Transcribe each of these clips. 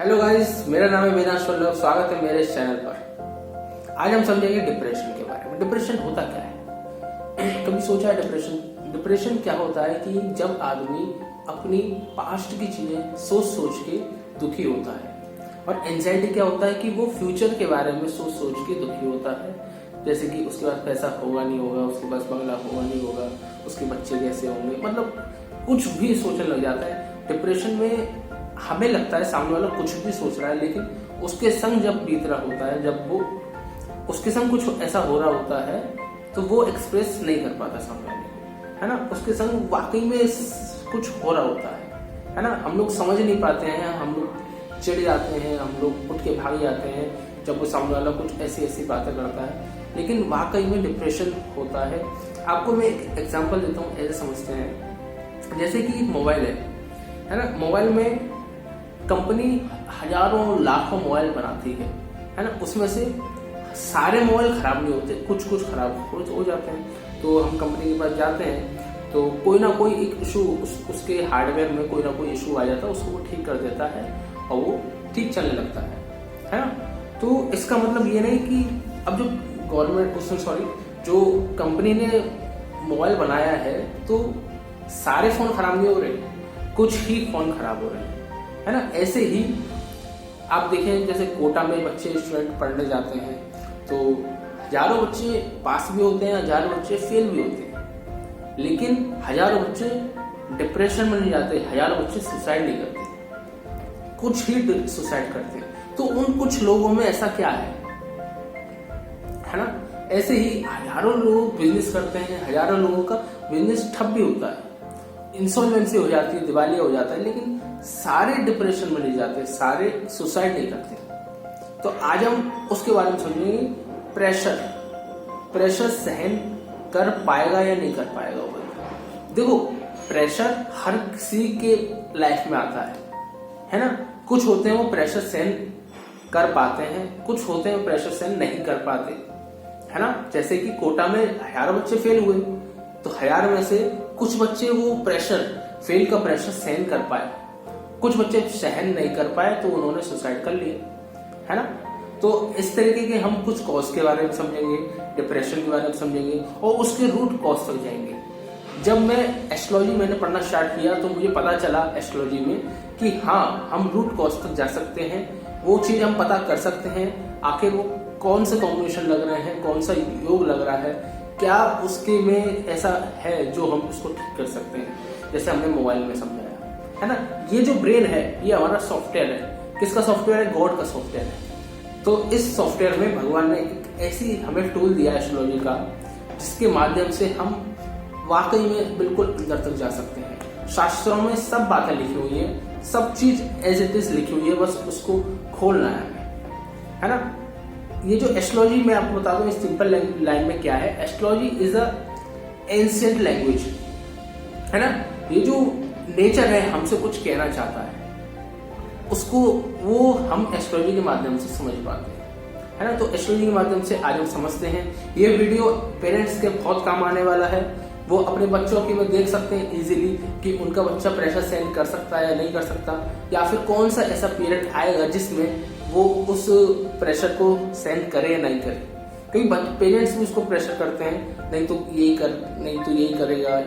Hello guys, मेरा नाम है विनाश वल्लभ। स्वागत है मेरे इस चैनल पर। आज हम समझेंगे डिप्रेशन के बारे में। डिप्रेशन होता क्या है? कभी सोचा है डिप्रेशन क्या होता है? कि जब आदमी अपनी पास्ट की चीजें सोच सोच के दुखी होता है। और एंजाइटी क्या होता है? कि वो फ्यूचर के बारे में सोच सोच के दुखी होता है। जैसे कि उसके पास पैसा होगा नहीं होगा, उसके पास बंगला होगा नहीं होगा, उसके बच्चे कैसे होंगे, मतलब कुछ भी सोचने लग जाता है। डिप्रेशन में हमें लगता है सामने वाला कुछ भी सोच रहा है, लेकिन उसके संग जब बीत रहा होता है, जब वो उसके संग कुछ ऐसा हो रहा होता है, तो वो एक्सप्रेस नहीं कर पाता सामने वाले को, है ना। उसके संग वाकई में कुछ हो रहा होता है ना। हम लोग समझ नहीं पाते हैं, हम लोग चिढ़ जाते हैं, हम लोग उठ के भाग जाते हैं जब वो सामने वाला कुछ ऐसी ऐसी बातें करता है, लेकिन वाकई में डिप्रेशन होता है। आपको मैं एक एग्जाम्पल देता हूँ, ऐसे समझते हैं। जैसे कि मोबाइल है ना। मोबाइल में कंपनी हजारों लाखों मोबाइल बनाती है ना। उसमें से सारे मोबाइल खराब नहीं होते, कुछ कुछ खराब हो जाते हैं। तो हम कंपनी के पास जाते हैं, तो कोई ना कोई एक इशू उसके हार्डवेयर में कोई ना कोई इशू आ जाता है, उसको वो ठीक कर देता है और वो ठीक चलने लगता है ना। तो इसका मतलब ये नहीं कि अब जो गवर्नमेंट जो कंपनी ने मोबाइल बनाया है, तो सारे फोन खराब नहीं हो रहे, कुछ ही फोन खराब हो रहे हैं, है ना। ऐसे ही आप देखें, जैसे कोटा में बच्चे स्टूडेंट पढ़ने जाते हैं, तो हजारों बच्चे पास भी होते हैं, हजारों बच्चे फेल भी होते हैं, लेकिन हजारों बच्चे डिप्रेशन में नहीं जाते, हजारों बच्चे सुसाइड नहीं करते, कुछ ही सुसाइड करते हैं। तो उन कुछ लोगों में ऐसा क्या है ना। ऐसे ही हजारों लोग बिजनेस करते हैं, हजारों लोगों का बिजनेस ठप भी होता है, इंसॉल्वेंसी हो जाती है, दिवालिया हो जाता है, लेकिन सारे डिप्रेशन में नहीं जाते, सारे सुसाइड नहीं करते। तो आज हम उसके बारे में समझेंगे। प्रेशर सहन कर पाएगा या नहीं कर पाएगा वो बंदा। देखो, प्रेशर हर किसी के लाइफ में आता है ना। कुछ होते हैं वो प्रेशर सहन कर पाते हैं, कुछ होते हैं प्रेशर सहन नहीं कर पाते, है ना। जैसे कि कोटा में हजारों बच्चे फेल हुए, तो हजार में से कुछ बच्चे वो फेल का प्रेशर सहन कर पाए, कुछ बच्चे सहन नहीं कर पाए, तो उन्होंने सुसाइड कर लिया, है ना। तो इस तरीके के हम कुछ कॉज के बारे में समझेंगे, डिप्रेशन के बारे में समझेंगे और उसके रूट कॉज तक जाएंगे। जब मैं एस्ट्रोलॉजी मैंने पढ़ना स्टार्ट किया, तो मुझे पता चला एस्ट्रोलॉजी में कि हाँ, हम रूट कॉज तक जा सकते हैं, वो चीज हम पता कर सकते हैं, आखिर वो कौन से कॉम्बिनेशन लग रहे हैं, कौन सा योग लग रहा है, क्या उसके में ऐसा है जो हम उसको ठीक कर सकते हैं। जैसे हमने मोबाइल में समझाया, है ना। ये जो ब्रेन है, ये हमारा सॉफ्टवेयर है। किसका सॉफ्टवेयर है? गॉड का सॉफ्टवेयर है। तो इस सॉफ्टवेयर में भगवान ने एक ऐसी हमें टूल दिया एस्ट्रोलॉजी का, जिसके माध्यम से हम वाकई में बिल्कुल अंदर तक जा सकते हैं। शास्त्रों में सब बातें लिखी हुई है, सब चीज एज इट इज लिखी हुई है, बस उसको खोलना है हमें, है ना। ये जो एस्ट्रोलॉजी मैं आपको बता दूं इस सिंपल लाइन में क्या है। Astrology is a ancient language, है ना। ये जो नेचर है हमसे कुछ कहना चाहता है, उसको वो हम एस्ट्रोलॉजी के माध्यम से समझ पाते हैं, है ना। तो एस्ट्रोलॉजी के माध्यम से आज हम समझते हैं। ये वीडियो पेरेंट्स के बहुत काम आने वाला है। वो अपने बच्चों की में देख सकते हैं इजीली कि उनका बच्चा प्रेशर सहन कर सकता है या नहीं कर सकता, या फिर कौन सा ऐसा पीरियड आएगा जिसमें वो उस प्रेशर को सहन करे या नहीं करे। कई पेरेंट्स भी उसको प्रेशर करते हैं, नहीं तो यही कर, नहीं तो यही करेगा,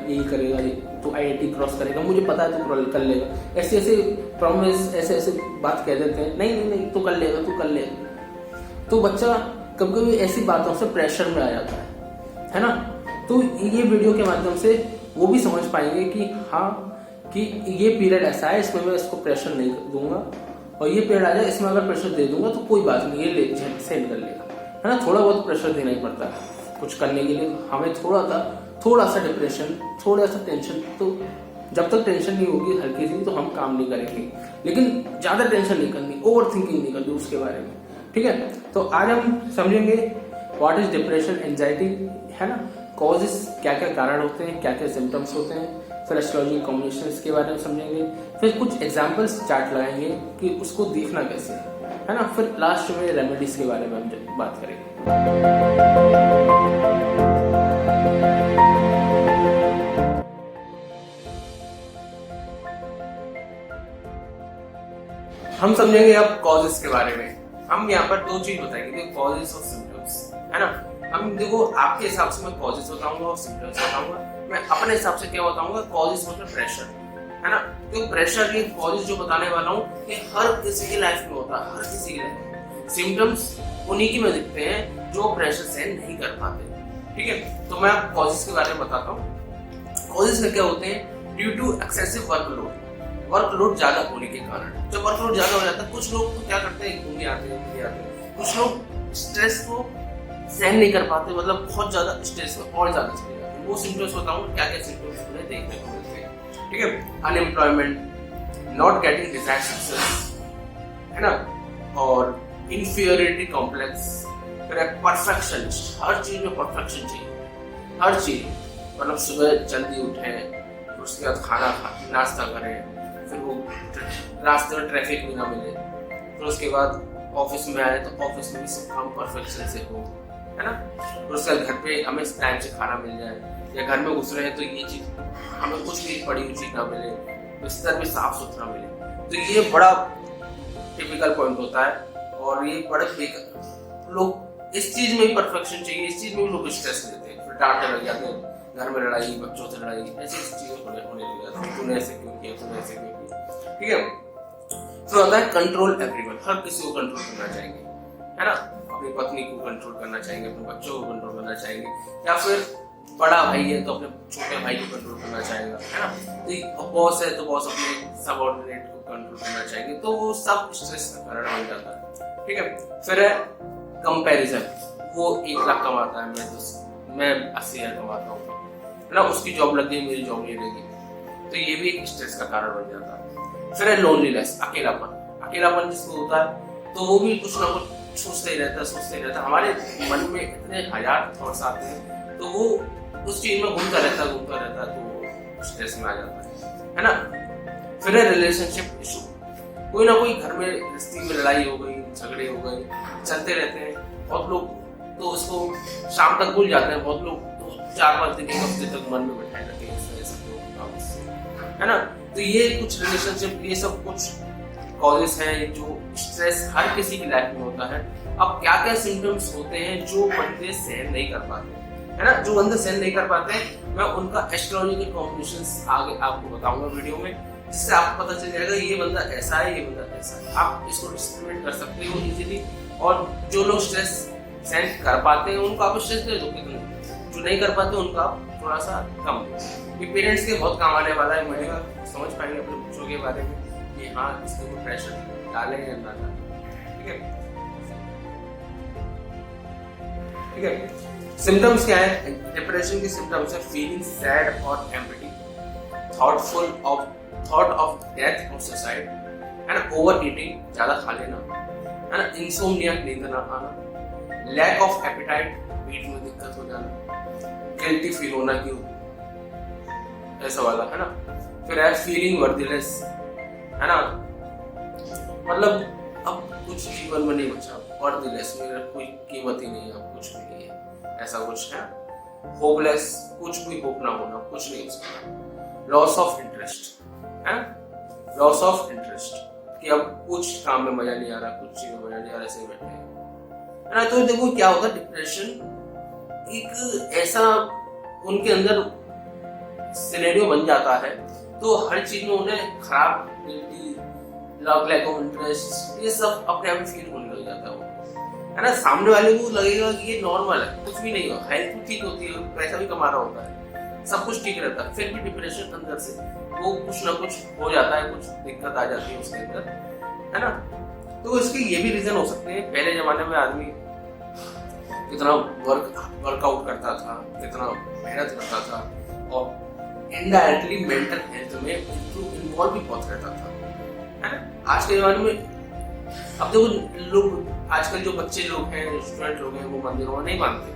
तो IIT क्रॉस करेगा, मुझे पता है तू कर लेगा, ऐसे ऐसे प्रॉमिस, ऐसे ऐसे बात कह देते हैं, नहीं नहीं नहीं तू कर लेगा। तो बच्चा कभी कभी ऐसी बातों से प्रेशर में आ जाता है ना। तो ये वीडियो के माध्यम से वो भी समझ पाएंगे कि हाँ, कि ये पीरियड ऐसा है, इसमें मैं इसको प्रेशर नहीं दूंगा, और ये पीरियड आ जाए इसमें अगर प्रेशर दे दूंगा तो कोई बात नहीं, ये सहन कर लेगा, है ना। थोड़ा बहुत प्रेशर देना ही पड़ता है कुछ करने के लिए। हमें थोड़ा सा डिप्रेशन, थोड़ा सा टेंशन, तो जब तक टेंशन नहीं होगी हल्की सी, तो हम काम नहीं करेंगे, लेकिन ज्यादा टेंशन नहीं करनी, ओवर थिंकिंग नहीं करनी उसके बारे में, ठीक है। तो आज हम समझेंगे व्हाट इज डिप्रेशन, एंजाइटी, है ना, कॉजेस, क्या क्या कारण होते हैं, क्या क्या सिम्टम्स होते हैं, फिर एस्ट्रोलॉजी कॉम्बिनेशंस के बारे में समझेंगे, फिर कुछ एग्जांपल्स चार्ट लगाएंगे कि उसको देखना कैसे है ना, फिर लास्ट में रेमेडीज के बारे में हम बात करेंगे। हम समझेंगे अब कॉजेस के बारे में। हम यहाँ पर दो चीज बताएंगे, कॉजेस और सिम्टम्स, है ना। हम देखो आपके हिसाब से मैं कॉजेस बताऊंगा और सिम्टम्स बताऊंगा, मैं अपने हिसाब से क्या बताऊंगा। कॉजेस मतलब प्रेशर, है ना। तो प्रेशर ये कॉजेस जो बताने वाला हूँ ये हर किसी की लाइफ में होता है, हर किसी की लाइफ में। सिम्टम्स उन्हीं की में दिखते हैं जो प्रेशर सहन नहीं कर पाते, ठीक है। तो मैं कॉजेस के बारे में बताता हूँ। कॉजेस में क्या होते हैं, ड्यू टू एक्सेसिव वर्कलोड ज्यादा होने के कारण। जब वर्कलोड ज्यादा हो जाता है, कुछ लोग तो क्या करते हैं, घूमने आते हैं, कुछ लोग स्ट्रेस को सहन नहीं कर पाते, मतलब बहुत ज्यादा स्ट्रेस में और ज्यादा चले जाते हैं। वो सिम्टम्स बताऊंगा, क्या क्या सिम्टम्स उन्हें देखने को मिलते हैं, ठीक है। Unemployment, not getting desired success, है ना, और इंफीरियरिटी कॉम्प्लेक्स, फिर परफेक्शनिस्ट, हर चीज में परफेक्शन चाहिए, हर चीज। मतलब सुबह जल्दी उठे, उसके बाद नाश्ता करें, फिर वो रास्ते में ट्रैफिक भी ना मिले, फिर उसके बाद ऑफिस में आए तो ऑफिस में भी सब काम परफेक्शन से हो, है ना। फिर उसके बाद घर पे हमें टाइम से खाना मिल जाए, या घर में घुस रहे हैं तो ये चीज हमें कुछ भी पड़ी हुई चीज ना मिले, बिस्तर भी साफ सुथरा मिले। तो ये बड़ा टिपिकल पॉइंट होता है, और ये बड़े लोग इस चीज में भी परफेक्शन चाहिए, इस चीज में भी लोग स्ट्रेस लेते हैं, फिर डांटने लग जाते हैं, घर में लड़ाई, बच्चों से लड़ाई, ऐसी चीजें होने लग जाती है। तूने ऐसे क्यों किया, तूने ऐसे क्यों किया, ठीक है। फिर आता है कंट्रोल एवरीवन, हर किसी को कंट्रोल करना चाहेंगे, है ना। अपनी पत्नी को कंट्रोल करना चाहेंगे, अपने बच्चों को कंट्रोल करना चाहेंगे, या फिर बड़ा भाई है तो अपने छोटे भाई को कंट्रोल करना चाहेगा, है ना। तो बॉस है तो बॉस अपने सबऑर्डिनेट को कंट्रोल करना चाहेंगे, तो वो सब स्ट्रेस का कारण बन जाता है, ठीक है। फिर है कंपैरिजन, वो 1 लाख कमाता है, मैं 80,000 कमाता हूँ, है ना, उसकी जॉब लग गई, मेरी जॉब नहीं लगी, तो ये भी एक स्ट्रेस का कारण बन जाता है। फिर है लोनलीनेस, अकेलापन जिसको होता है, तो वो भी कुछ ना कुछ सोचते ही रहता है। हमारे मन में इतने हजार थॉट्स आते हैं, तो वो उस चीज में घूमता रहता है, तो स्ट्रेस में आ जाता है ना। फिर है रिलेशनशिप इशू, कोई ना कोई घर में गृहस्थी में लड़ाई हो गई, झगड़े हो गए, चलते रहते हैं। बहुत लोग तो उसको शाम तक भूल जाते हैं, बहुत लोग तो 4-5 दिन, 1 हफ्ते तक मन में बैठाए रहते हैं, है ना। तो ये कुछ रिलेशनशिप, ये सब कुछ कॉजेस हैं जो स्ट्रेस हर किसी की लाइफ में होता है। अब क्या क्या सिम्टम्स होते हैं जो बंदे सहन नहीं कर पाते, है ना। जो बंदे सहन नहीं कर पाते हैं, मैं उनका एस्ट्रोलॉजिकल कॉम्बिनेशंस आगे आपको बताऊंगा वीडियो में, जिससे आपको पता चल जाएगा ये बंदा ऐसा है, ये बंदा ऐसा है। आप इसको डिस्क्रिमिनेट कर सकते हो इजीली। और जो लोग स्ट्रेस सहन कर पाते हैं उनको आप स्ट्रेस दे दो, जो नहीं कर पाते उनको आप थोड़ा सा कम। ये पेरेंट्स के बहुत काम आने वाला है, मजेगा समझ पाएंगे अपने बच्चों के बारे में कि हाँ इसके ऊपर प्रेशर डालें या ना डालें, ठीक है, ठीक है। सिम्टम्स क्या है डिप्रेशन के? सिम्टम्स है फीलिंग सैड और एम्प्टी, थॉट ऑफ डेथ और सुसाइड, है ना। ओवर ईटिंग, ज्यादा खा लेना, है ना। इंसोम्निया, नींद ना आना, लैक ऑफ एपेटाइट, पेट में दिक्कत हो जाना, गिल्टी फील होना क्यों, ऐसा वाला, है ना। फिर है फीलिंग वर्थलेस, है ना, मतलब अब कुछ जीवन में नहीं बचा, वर्थलेस, मेरा कोई कीमत ही नहीं है, कुछ भी नहीं है, ऐसा कुछ है। होपलेस, कुछ भी होप ना होना, कुछ नहीं हो सकता। लॉस ऑफ इंटरेस्ट, है ना, लॉस ऑफ इंटरेस्ट कि अब कुछ काम में मजा नहीं आ रहा, कुछ चीज में मजा नहीं आ रहा, ऐसे बैठे हैं, है ना। तो देखो क्या होता है, डिप्रेशन एक ऐसा उनके अंदर सिनेरियो बन जाता है, तो हर चीज में उन्हें खराब, लैक ऑफ इंटरेस्ट, ये सब अपने आप फील होने लग जाता है ना। सामने वाले को लगेगा कि ये नॉर्मल है, कुछ भी नहीं हो, हेल्थ भी ठीक होती है, पैसा भी कमा रहा होता है, सब कुछ ठीक रहता है, फिर भी डिप्रेशन अंदर से वो कुछ ना कुछ हो जाता है, कुछ दिक्कत आ जाती है उसके अंदर, है ना। तो इसके ये भी रीजन हो सकते हैं, पहले जमाने में आदमी कितना वर्कआउट करता था, कितना मेहनत करता था, और इनडायरेक्टली मेंटल हेल्थ में इन्वॉल्व भी बहुत रहता था, है ना। आज के जमाने में अब देखो लोग, आजकल जो बच्चे लोग हैं, स्टूडेंट लोग हैं, वो मंदिरों में नहीं मानते,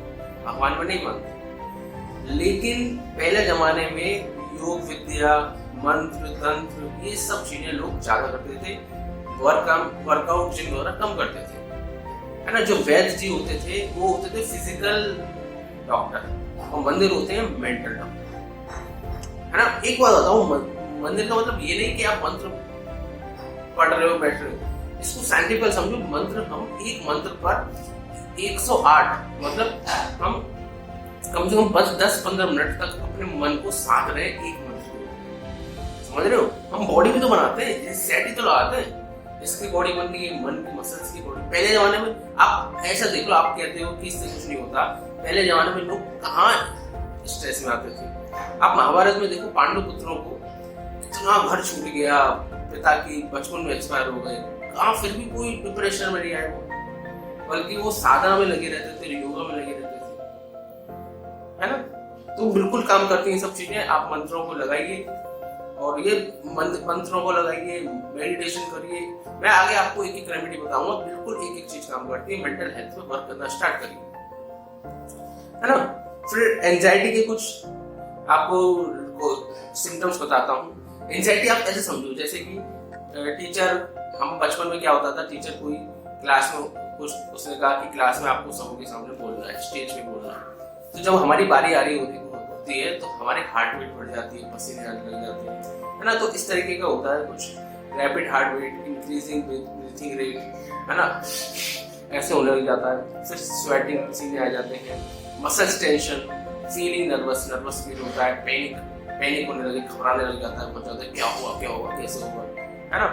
भगवान में नहीं मानते, लेकिन पहले जमाने में योग विद्या, मंत्र, तंत्र, ये सब चीजें लोग ज्यादा करते थे, वर्कआउट जिम वगैरह कम करते थे, है ना। जो वैद्य जी होते थे वो होते थे फिजिकल डॉक्टर, और मंदिर होते हैं मेंटल डॉक्टर, है ना। एक बात बताऊं, मंदिर का मतलब ये नहीं कि आप मंत्र पढ़ रहे हो, बैठ रहे हो, इसको साइंटिफिकल समझो, मंत्र हम एक मंत्र पर 108 मतलब हम कम से कम 10-15 मिनट तक अपने मन को साध रहे हैं एक मंत्र को, समझ रहे हो। हम बॉडी भी तो बनाते हैं, सेट ही तो लगाते हैं, इसकी बॉडी बननी है, मन की मसल्स की बॉडी। पहले जमाने में आप ऐसा देख लो, आप कहते हो कि इससे कुछ नहीं होता, पहले जमाने में लोग कहाँ स्ट्रेस में आते थे। आप महाभारत में देखो, पांडु पुत्रों को इतना घर छूट गया, पिता की बचपन में एक्सपायर हो गए, कहाँ फिर भी कोई डिप्रेशन में नहीं आए वो, बल्कि वो साधना में लगे रहते थे, योगा में लगे रहते थे, है ना। तो बिल्कुल काम करती हैं सब चीजें। आप मंत्रों को लगाइए, और ये मंत्रों को लगाइए, मेडिटेशन करिए। मैं आगे आपको एक एक रेमेडी बताऊंगा, बिल्कुल एक एक चीज काम करती है। मेंटल हेल्थ पे वर्क करना स्टार्ट करिए, है ना। फिर एंजाइटी के कुछ आपको सिम्टम्स बताता हूँ। एंजाइटी आप ऐसे समझो जैसे कि टीचर, हम बचपन में क्या होता था, टीचर कोई क्लास में कुछ उसने कहा कि क्लास में आपको सबके सामने बोलना है, स्टेज पे बोलना है। तो जब हमारी बारी आ रही होती है तो हमारे हार्ट बीट बढ़ जाती है, पसीने आने लग जाते हैं, है ना। तो इस तरीके का होता है कुछ, rapid heartbeat, increasing breathing rate, है ना, ऐसे होने लग जाता है। फिर स्वेटिंग, पसीने आ जाते हैं, muscles tension, feeling nervous feel होता है, पैनिक होने लगे, घबराने लग जाता है, बहुत ज्यादा क्या होगा कैसे होगा, है ना।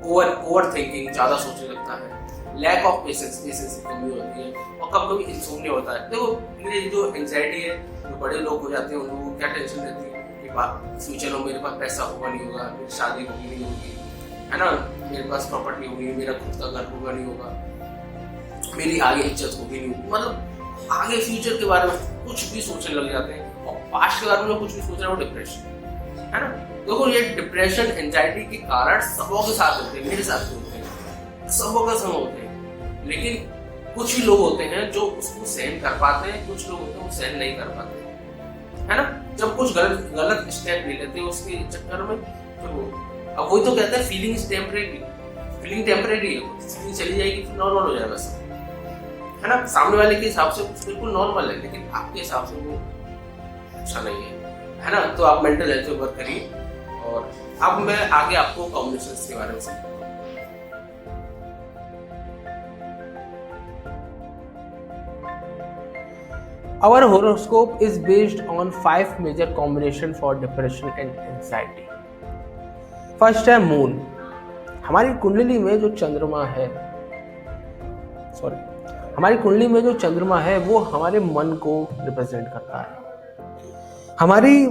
ओवर थिंकिंग, ज्यादा सोचने लगता है, लैक ऑफ पेशेंस की कमी होती है, और कभी कभी इंसोम्निया होता है। देखो ये जो एंजाइटी है, जो बड़े लोग हो जाते हैं, उन लोगों को क्या टेंशन रहती है कि फ्यूचर में मेरे पास पैसा होगा नहीं होगा, मेरी शादी होगी नहीं होगी, है ना, मेरे पास प्रॉपर्टी होगी, मेरा खुद का घर होगा नहीं होगा, मेरी आगे इज्जत होगी नहीं होगी, मतलब आगे फ्यूचर के बारे में कुछ भी सोचने लग जाते हैं। और पास्ट के बारे में कुछ भी सोच रहे हो, डिप्रेशन, है ना। देखो ये डिप्रेशन, एंजाइटी के कारण सबों के साथ होते हैं, मेरे साथ भी होते हैं, सबों के साथ होते हैं। लेकिन कुछ ही लोग होते हैं जो उसको सहन कर पाते हैं, कुछ लोग होते हैं वो सहन नहीं कर पाते, है ना। जब कुछ गलत स्टेप ले लेते हैं उसके चक्कर में, तो अब वही तो कहते हैं feeling is temporary, feeling temporary है, फीलिंग चली जाएगी तो नॉर्मल हो जाएगा सब, है ना। सामने वाले के हिसाब से बिल्कुल नॉर्मल है, लेकिन आपके हिसाब से वो अच्छा नहीं है ना। तो आप मेंटल हेल्थ पे वर्क करिए। और अब मैं आगे आपको कॉम्बिनेशंस के बारे में समझाऊंगा। Our horoscope is based on 5 major combinations for depression and anxiety. First है मून। हमारी कुंडली में जो चंद्रमा है वो हमारे मन को रिप्रेजेंट करता है। हमारी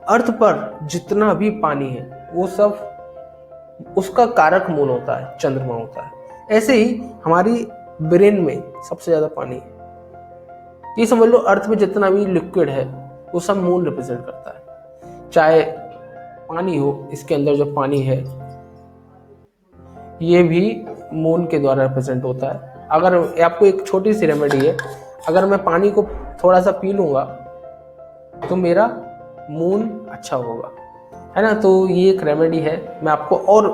अर्थ पर जितना भी पानी है वो सब उसका कारक मून होता है, चंद्रमा होता है। ऐसे ही हमारी ब्रेन में सबसे ज्यादा पानी है। ये समझ लो अर्थ में जितना भी लिक्विड है वो सब मून रिप्रेजेंट करता है। चाहे पानी हो, इसके अंदर जो पानी है ये भी मून के द्वारा रिप्रेजेंट होता है। अगर आपको एक छोटी सी रेमेडी है, अगर मैं पानी को थोड़ा सा पी लूंगा तो मेरा मून अच्छा होगा, है ना। तो ये एक रेमेडी है, मैं आपको और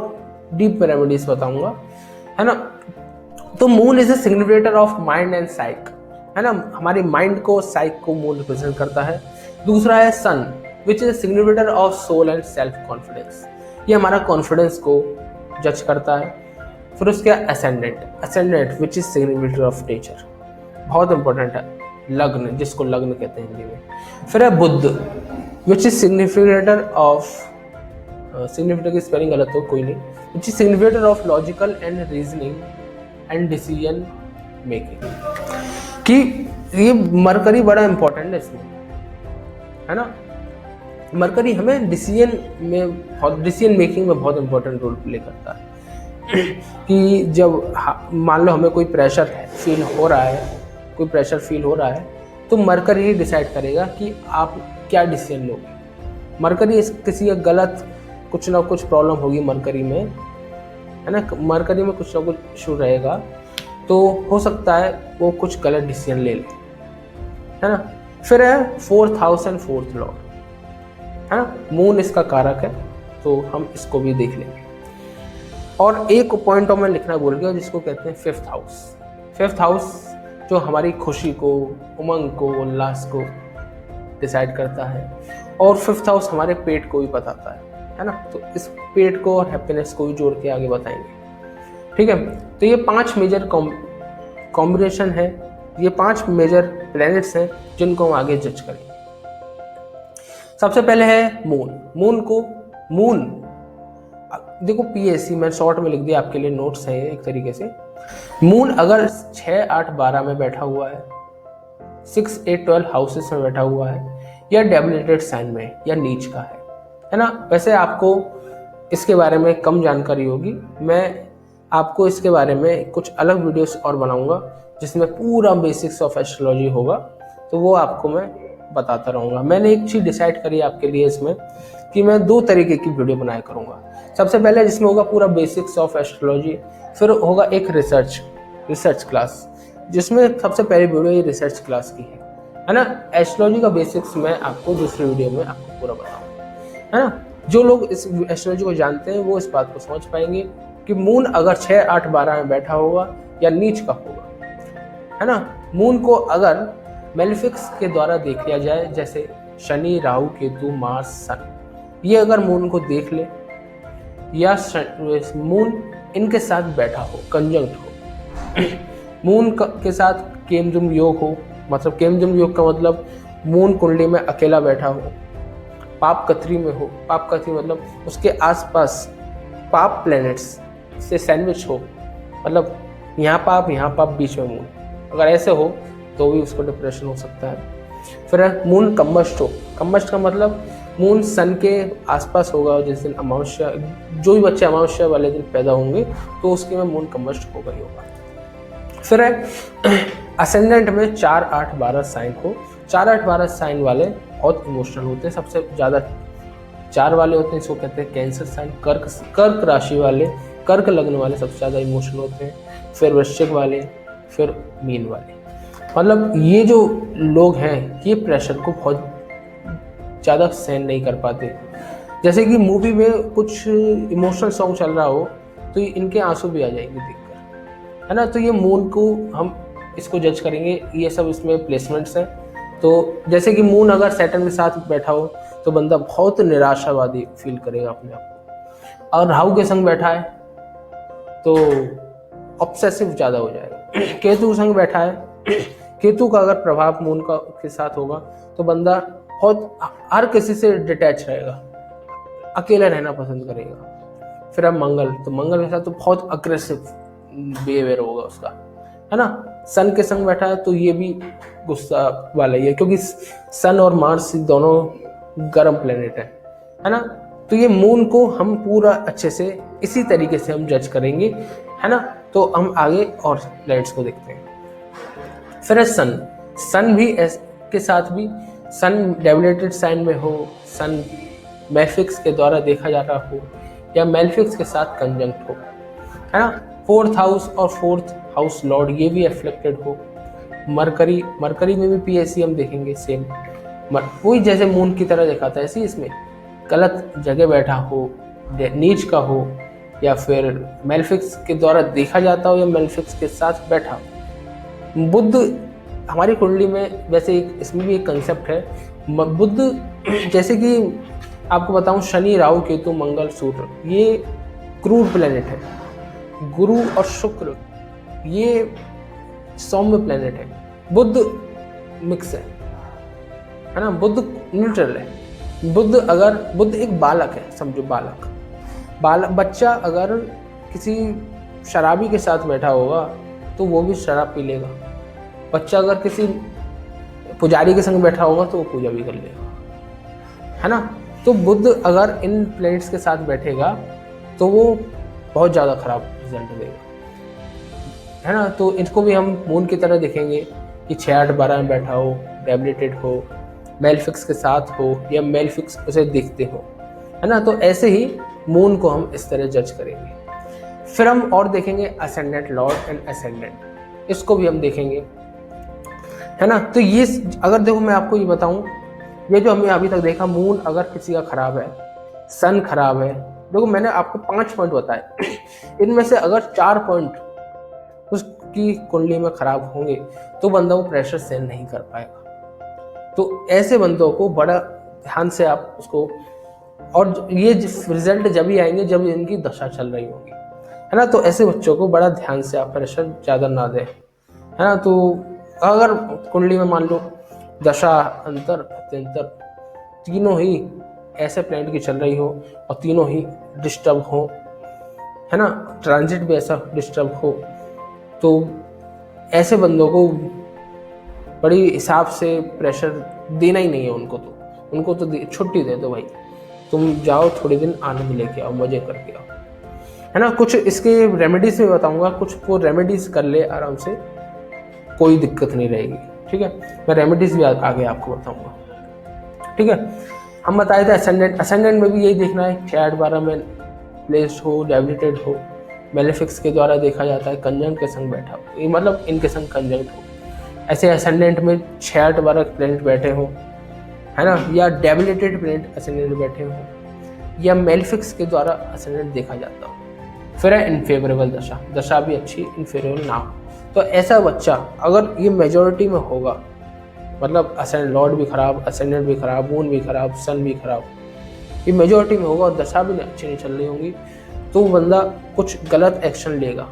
डीप रेमेडीज बताऊंगा, है ना। तो moon is a significator of mind and psyche, है ना। हमारे माइंड को, साइक को मून रिप्रेजेंट करता है। दूसरा है sun, which is significator of soul and self confidence, ये हमारा कॉन्फिडेंस को जज करता है। फिर उसके ascendant which is significator of nature, बहुत इंपॉर्टेंट है, लग्न, जिसको लग्न कहते हैं हिंदी में। फिर है Budh, which is significator of, significator की स्पेलिंग गलत हो कोई नहीं, which is significator of logical and reasoning and decision making, कि ये मरकरी बड़ा इंपॉर्टेंट है इसमें, है ना। मरकरी हमें डिसीजन मेकिंग में बहुत इंपॉर्टेंट रोल प्ले करता है। कि जब मान लो हमें कोई प्रेशर फील हो रहा है, तो मरकरी ही डिसाइड करेगा कि आप क्या डिसीजन लोगे। मरकरी किसी का गलत कुछ ना कुछ प्रॉब्लम होगी मरकरी में, है ना, मरकरी में कुछ ना कुछ इशू रहेगा, तो हो सकता है वो कुछ गलत डिसीजन ले ले, है ना। फिर है 4th house and 4th Lord, है ना, मून इसका कारक है, तो हम इसको भी देख लेंगे। और एक पॉइंट और मैं लिखना भूल गया, जिसको कहते हैं 5th हाउस। 5th हाउस जो हमारी खुशी को, उमंग को, उल्लास को डिसाइड करता है, और 5th हाउस हमारे पेट को भी बताता है ना। तो इस पेट को और हैप्पीनेस को भी जोड़ के आगे बताएंगे। ठीक है, तो ये 5 मेजर कॉम्बिनेशन है, ये 5 मेजर प्लैनेट्स हैं जिनको हम आगे जज करेंगे। सबसे पहले है मून। देखो पीएससी मैं शॉर्ट में लिख दिया, आपके लिए नोट्स है एक तरीके से। मून अगर 6, 8, 12 में बैठा हुआ है, 6, 8, 12 हाउसेस में बैठा हुआ है, या डेबिलिटेड साइन में या नीच का है ना। वैसे आपको इसके बारे में कम जानकारी होगी, मैं आपको इसके बारे में कुछ अलग वीडियोस और बनाऊंगा जिसमें पूरा बेसिक्स ऑफ एस्ट्रोलॉजी होगा, तो वो आपको मैं बताता रहूँगा। मैंने एक चीज़ डिसाइड करी आपके लिए इसमें कि मैं 2 तरीके की वीडियो बनाया करूँगा। सबसे पहले जिसमें होगा पूरा बेसिक्स ऑफ एस्ट्रोलॉजी, फिर होगा एक रिसर्च क्लास, जिसमें सबसे पहली वीडियो ये रिसर्च क्लास की है ना। एस्ट्रोलॉजी का बेसिक्स मैं आपको दूसरी वीडियो में आपको पूरा बताऊँगा, है ना। जो लोग इस एस्ट्रोलॉजी को जानते हैं वो इस बात को समझ पाएंगे कि मून अगर 6, 8, 12 में बैठा होगा या नीच का होगा, है ना। मून को अगर मेलिफिक्स के द्वारा देख लिया जाए, जैसे शनि, राहु, केतु, मार्स, सन, ये अगर मून को देख ले, या मून इनके साथ बैठा हो, कंजंक्ट हो, मून के साथ केमद्रुम योग हो, मतलब केमद्रुम योग का मतलब मून कुंडली में अकेला बैठा हो, पाप कथरी में हो, पाप कथरी मतलब उसके आसपास पाप प्लैनेट्स से सैंडविच हो, मतलब यहाँ पाप बीच में मून, अगर ऐसे हो तो भी उसको डिप्रेशन हो सकता है। फिर मून कम्बस्ट हो, कम्बस्ट का मतलब मून सन के आसपास होगा, जिस दिन अमावस्या, जो भी बच्चे अमावस्या वाले दिन पैदा होंगे तो उसके में मून कम्बस्ट होगा ही होगा। फिर असेंडेंट में 4, 8, 12 साइन हो। 4, 8, 12 साइन वाले बहुत इमोशनल होते हैं, सबसे ज़्यादा 4 वाले होते हैं, इसको कहते हैं कैंसर साइन। कर्क राशि वाले, कर्क लग्न वाले सबसे ज़्यादा इमोशनल होते हैं, फिर वृश्चिक वाले, फिर मीन वाले। मतलब ये जो लोग हैं ये प्रेशर को बहुत ज़्यादा सहन नहीं कर पाते। जैसे कि मूवी में कुछ इमोशनल सॉन्ग चल रहा हो तो इनके आंसू भी आ जाएंगे देखकर, है ना। तो ये मून को हम इसको जज करेंगे, ये सब इसमें प्लेसमेंट्स हैं। तो जैसे कि मून अगर सैटर्न के साथ बैठा हो तो बंदा बहुत निराशावादी फील करेगा अपने आप को, और राहु के संग बैठा है तो ऑब्सेसिव ज़्यादा हो जाएगा। केतु के संग बैठा है, केतु का अगर प्रभाव मून का के साथ होगा तो बंदा बहुत हर किसी से डिटैच रहेगा, अकेला रहना पसंद करेगा। फिर अब मंगल, तो मंगल के साथ तो बहुत अग्रेसिव बिहेवियर होगा उसका, है ना। सन के संग बैठा है तो ये भी गुस्सा वाला ही है, क्योंकि सन और मार्स दोनों गर्म प्लेनेट है ना। तो ये मून को हम पूरा अच्छे से इसी तरीके से हम जज करेंगे, है ना। तो हम आगे और प्लैनेट्स को देखते हैं। फिर सन भी के साथ भी, सन डेबिलिटेड साइन में हो, सन मेलिफिक्स के द्वारा देखा जा रहा हो, या मेलिफिक्स के साथ कंजंक्ट हो, है ना। 4th हाउस और 4th हाउस लॉर्ड ये भी अफ्लेक्टेड हो। मरकरी में भी पीएससी हम देखेंगे सेम, वही जैसे मून की तरह दिखाता है, ऐसे इसमें गलत जगह बैठा हो, नीच का हो, या फिर मेलिफिक्स के द्वारा देखा जाता हो, या मेलिफिक्स के साथ बैठा हो। बुध हमारी कुंडली में वैसे इसमें भी एक कंसेप्ट है, बुध जैसे कि आपको बताऊं, शनि, राहु, केतु, मंगल, सूर्य ये क्रूर प्लेनेट है। गुरु और शुक्र ये सौम्य प्लेनेट है। बुध मिक्स है ना। बुध न्यूट्रल है। बुध एक बालक है, समझो बालक बच्चा अगर किसी शराबी के साथ बैठा होगा तो वो भी शराब पी लेगा। बच्चा अगर किसी पुजारी के संग बैठा होगा तो वो पूजा भी कर लेगा, है ना। तो बुध अगर इन प्लैनेट्स के साथ बैठेगा तो वो बहुत ज़्यादा खराब रिजल्ट देगा, है ना। तो इसको भी हम मून की तरह देखेंगे कि 6, 8, 12 में बैठा हो, डेबिलिटेड हो, मेलिफिक्स के साथ हो, या मेलिफिक्स उसे दिखते हो, है ना। तो ऐसे ही मून को हम इस तरह जज करेंगे। फिर हम और देखेंगे असेंडेंट लॉर्ड एंड असेंडेंट, इसको भी हम देखेंगे, है ना। तो ये अगर देखो मैं आपको ये बताऊं, ये जो हमने अभी तक देखा, मून अगर किसी का खराब है, सन खराब है, देखो मैंने आपको 5 पॉइंट बताए, इनमें से अगर 4 पॉइंट उसकी कुंडली में खराब होंगे तो बंदा वो प्रेशर सहन नहीं कर पाएगा। तो ऐसे बंदों को बड़ा ध्यान से आप उसको, और ये रिजल्ट जब ही आएंगे जब इनकी दशा चल रही होगी, है ना। तो ऐसे बच्चों को बड़ा ध्यान से आप प्रेशर ज़्यादा ना दें, है ना। तो अगर कुंडली में मान लो दशा, अंतर, अत्यंतर तीनों ही ऐसे प्लैनेट की चल रही हो और तीनों ही डिस्टर्ब हो, है ना, ट्रांजिट भी ऐसा डिस्टर्ब हो, तो ऐसे बंदों को बड़ी हिसाब से प्रेशर देना ही नहीं है उनको तो छुट्टी दे दो भाई, तुम जाओ थोड़े दिन आनंद लेके आओ, मजे करके आओ, है ना। कुछ इसके रेमेडीज में बताऊंगा, कुछ वो रेमेडीज कर ले आराम से, कोई दिक्कत नहीं रहेगी, ठीक है। मैं रेमेडीज भी आगे आपको बताऊंगा, ठीक है। हम बताए थे असेंडेंट में भी यही देखना है, 6-8-12 में प्लेस्ड हो, डेबिलिटेड हो, मेलेफिक्स के द्वारा देखा जाता है, कंजंक्ट के संग बैठा हो, ये मतलब इनके संग कंजंक्ट हो। ऐसे असेंडेंट में 6-8-12 प्लैनेट बैठे हो, है ना, या डेबिलिटेड प्लैनेट असेंडेंट बैठे हो, या मेलेफिक्स के द्वारा असेंडेंट देखा जाता हो। फिर है इनफेवरेबल दशा भी अच्छी, इनफेवरेबल ना हो। तो ऐसा बच्चा अगर ये मेजॉरिटी में होगा, मतलब असेंडेंट लॉर्ड भी खराब, असेंडेंट भी खराब, मून भी खराब, सन भी खराब, ये मेजॉरिटी में होगा और दशा भी अच्छी नहीं चल रही होंगी, तो वो बंदा कुछ गलत एक्शन लेगा।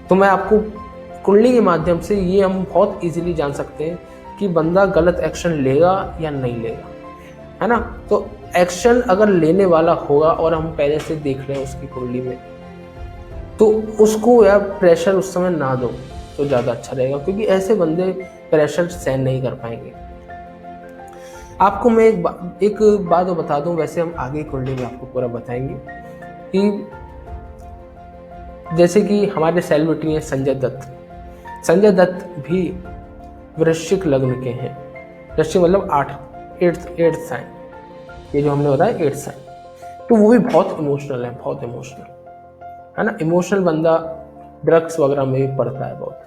तो मैं आपको कुंडली के माध्यम से ये हम बहुत इजीली जान सकते हैं कि बंदा गलत एक्शन लेगा या नहीं लेगा, है ना। तो एक्शन अगर लेने वाला होगा और हम पहले से देख रहे हैं उसकी कुंडली में, तो उसको या प्रेशर उस समय ना दो तो ज़्यादा अच्छा रहेगा, क्योंकि ऐसे बंदे प्रेशर सहन नहीं कर पाएंगे। आपको मैं एक बात बता दूं, वैसे हम आगे कुंडली में आपको पूरा बताएंगे कि जैसे कि हमारे सेलिब्रिटी हैं संजय दत्त भी वृश्चिक लग्न के हैं। वृश्चिक मतलब 8th साइन, ये जो हमने बताया 8th साइन। तो वो भी बहुत इमोशनल है, बहुत इमोशनल, है ना। इमोशनल बंदा ड्रग्स वगैरह में भी पड़ता है बहुत,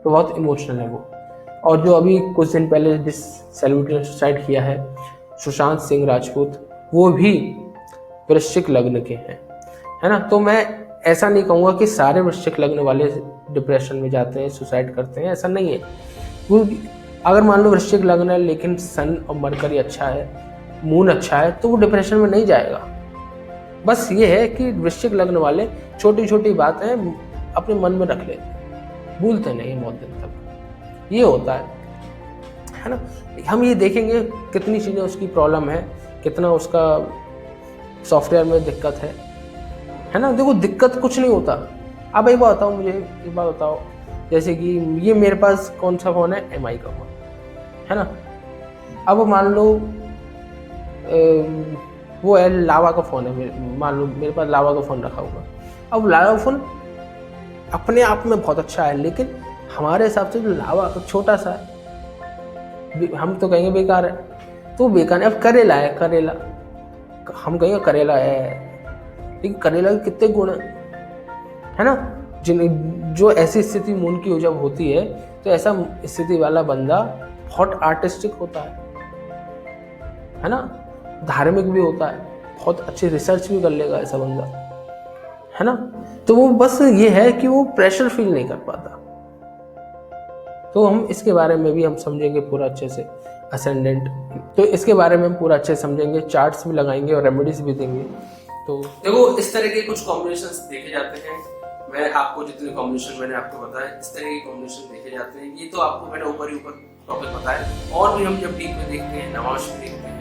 तो बहुत इमोशनल है वो। और जो अभी कुछ दिन पहले जिस सेलिब्रिटी ने सुसाइड किया है, सुशांत सिंह राजपूत, वो भी वृश्चिक लग्न के हैं, है ना। तो मैं ऐसा नहीं कहूँगा कि सारे वृश्चिक लग्न वाले डिप्रेशन में जाते हैं, सुसाइड करते हैं, ऐसा नहीं है। वो अगर मान लो वृश्चिक लग्न है लेकिन सन और मरकरी अच्छा है, मून अच्छा है, तो वो डिप्रेशन में नहीं जाएगा। बस ये है कि वृश्चिक लग्न वाले छोटी छोटी बातें अपने मन में रख लेते हैं, भूलते नहीं बहुत दिन तक, ये होता है ना। हम ये देखेंगे कितनी चीज़ें उसकी प्रॉब्लम है, कितना उसका सॉफ्टवेयर में दिक्कत है ना। देखो दिक्कत कुछ नहीं होता। अब एक बात बताओ, मुझे एक बात बताओ, जैसे कि ये मेरे पास कौन सा फ़ोन है, MI का फ़ोन है ना। अब मान लो वो है लावा का फ़ोन है, मान लो मेरे पास लावा का फ़ोन रखा हुआ। अब लावा फ़ोन अपने आप में बहुत अच्छा है, लेकिन हमारे हिसाब से जो लावा छोटा सा है, हम तो कहेंगे बेकार है, तो बेकार है। अब करेला है, करेला हम कहेंगे करेला है, लेकिन करेला के कितने गुण है ना। जो ऐसी स्थिति मून की जब होती है, तो ऐसा स्थिति वाला बंदा बहुत आर्टिस्टिक होता है ना, धार्मिक भी होता है, बहुत अच्छी रिसर्च भी कर लेगा ऐसा बंदा, है ना। तो वो बस ये है कि वो प्रेशर फील नहीं कर पाता। तो हम इसके बारे में भी हम समझेंगे पूरा अच्छे से, असेंडेंट, तो इसके बारे में हम पूरा अच्छे से समझेंगे, चार्ट्स भी लगाएंगे और रेमेडीज भी देंगे। तो देखो इस तरह के कुछ कॉम्बिनेशंस देखे जाते हैं। मैं आपको जितने कॉम्बिनेशन मैंने आपको बताया, इस तरह के कॉम्बिनेशन देखे जाते हैं। ये तो आपको मैंने ऊपर टॉपिक बताया, और भी हम जब डीप में देखते हैं, नवांश में देखते हैं,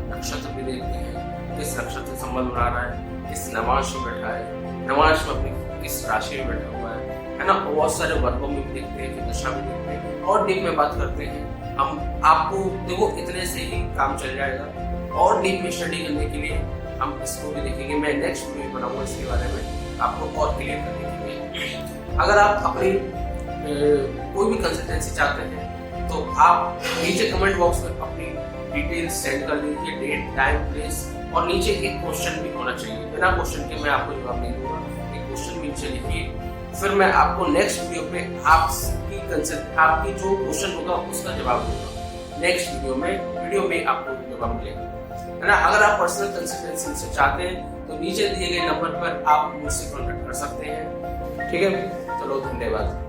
नक्षत्र भी देखते हैं, किस नक्षत्र से संबंध बना रहा है, किस नवांश में बैठा है, नवांश में अपनी किस राशि में बैठा हुआ है ना। बहुत सारे वर्गों में भी देखते हैं, कि दशा में देखते हैं, और डीप में बात करते हैं। हम आपको देखो इतने से ही काम चल जाएगा, और डीप में स्टडी करने के लिए हम इसको भी देखेंगे। मैं नेक्स्ट वीडियो बनाऊंगा इसके बारे में, आपको और क्लियर करने के लिए। अगर आप अपनी कोई भी कंसल्टेंसी चाहते हैं, तो आप नीचे कमेंट बॉक्स में अपनी डिटेल्स सेंड कर दीजिए, डेट, टाइम, प्लेस, और नीचे एक क्वेश्चन भी होना चाहिए। बिना क्वेश्चन के मैं आपको जवाब नहीं दूंगा, एक क्वेश्चन भी नीचे लिखिए। फिर मैं आपको नेक्स्ट वीडियो पे आपकी जो क्वेश्चन होगा उसका जवाब दूंगा। नेक्स्ट वीडियो में आपको जवाब मिलेगा, है ना। अगर आप पर्सनल कंसल्टेंसी से चाहते हैं, तो नीचे दिए गए नंबर पर आप मुझसे कॉन्टेक्ट कर सकते हैं, ठीक है। चलो धन्यवाद।